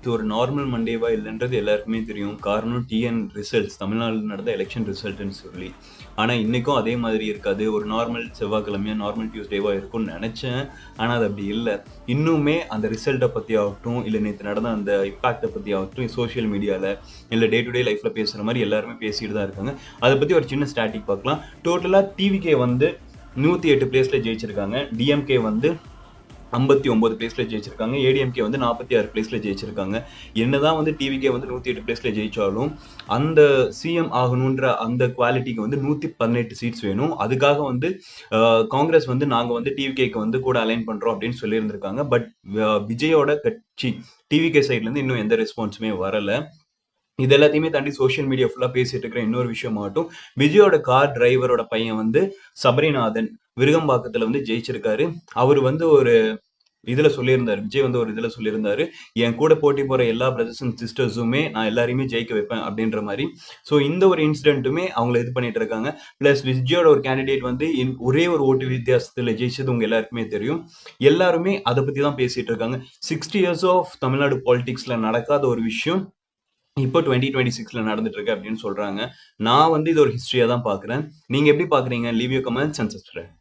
இது ஒரு நார்மல் மண்டேவா இல்லைன்றது எல்லாருக்குமே தெரியும். காரணம் டிஎன் ரிசல்ட்ஸ், தமிழ்நாடுல நடந்த எலெக்ஷன் ரிசல்ட்ன்னு சொல்லி. ஆனா இன்னைக்கும் அதே மாதிரி இருக்காது. ஒரு நார்மல் செவ்வாய்க்கிழமையா, நார்மல் டியூஸ்டேவா இருக்கும்னு நெனச்சேன். ஆனா அது அப்படி இல்ல. இன்னுமே அந்த ரிசல்ட்ட பத்தி ஆகட்டும், இல்ல நேத்து நடந்த அந்த இம்பாக்ட்ட பத்தி ஆகட்டும், சோசியல் மீடியால இல்ல டே டு டே லைஃப்ல பேசுற மாரி எல்லாருமே பேசிட்டு தான் இருக்காங்க. அத பத்தி ஒரு சின்ன ஸ்டாட்டிக் பார்க்கலாம். டோட்டலா டிவிகே வந்து 108 பிளேஸ்ல ஜெயிச்சிருக்காங்க. டிஎம்கே வந்து 59 பிளேஸ்ல ஜெயிச்சிருக்காங்க. ஏடிஎம்கே வந்து 46 பிளேஸ்ல ஜெயிச்சிருக்காங்க. என்னதான் வந்து டிவிகே வந்து 108 பிளேஸ்ல ஜெயிச்சாலும் அந்த சிஎம் ஆகணுன்ற அந்த குவாலிட்டிக்கு வந்து 118 சீட்ஸ் வேணும். அதுக்காக வந்து காங்கிரஸ் வந்து நாங்க வந்து டிவிகேக்கு வந்து கூட அலைன் பண்றோம் அப்படின்னு சொல்லியிருந்திருக்காங்க. பட் விஜயோட கட்சி டிவிகே சைட்ல இருந்து இன்னும் எந்த ரெஸ்பான்ஸுமே வரல. இது எல்லாத்தையுமே தாண்டி சோசியல் மீடியா ஃபுல்லா பேசிட்டு இருக்கிற இன்னொரு விஷயமாகட்டும், விஜயோட கார் டிரைவரோட பையன் வந்து சபரிநாதன் விருகம்பாக்கத்துல வந்து ஜெயிச்சிருக்காரு. அவரு வந்து ஒரு இதுல சொல்லியிருந்தாரு. விஜய் வந்து ஒரு இதுல சொல்லியிருந்தாரு. என் கூட போட்டி போற எல்லா பிரதர்ஸ் அண்ட் சிஸ்டர்ஸுமே நான் எல்லாரையுமே ஜெயிக்க வைப்பேன் அப்படின்ற மாரி. ஸோ இந்த ஒரு இன்சிடென்ட்டுமே அவங்கள இது பண்ணிட்டு இருக்காங்க. பிளஸ் விஜயோட ஒரு கேண்டிடேட் வந்து ஒரே ஒரு ஓட்டு வித்தியாசத்துல ஜெயிச்சது உங்க எல்லாருக்குமே தெரியும். எல்லாருமே அத பத்தி தான் பேசிட்டு இருக்காங்க. 60 இயர்ஸ் ஆஃப் தமிழ்நாடு பாலிடிக்ஸ்ல நடக்காத ஒரு விஷயம் இப்போ 2026ல நடந்துட்டு இருக்கு அப்படின்னு சொல்றாங்க. நான் வந்து இது ஒரு ஹிஸ்டரியா தான் பார்க்குறேன். நீங்க எப்படி பார்க்குறீங்க? Leave your comments and subscribe.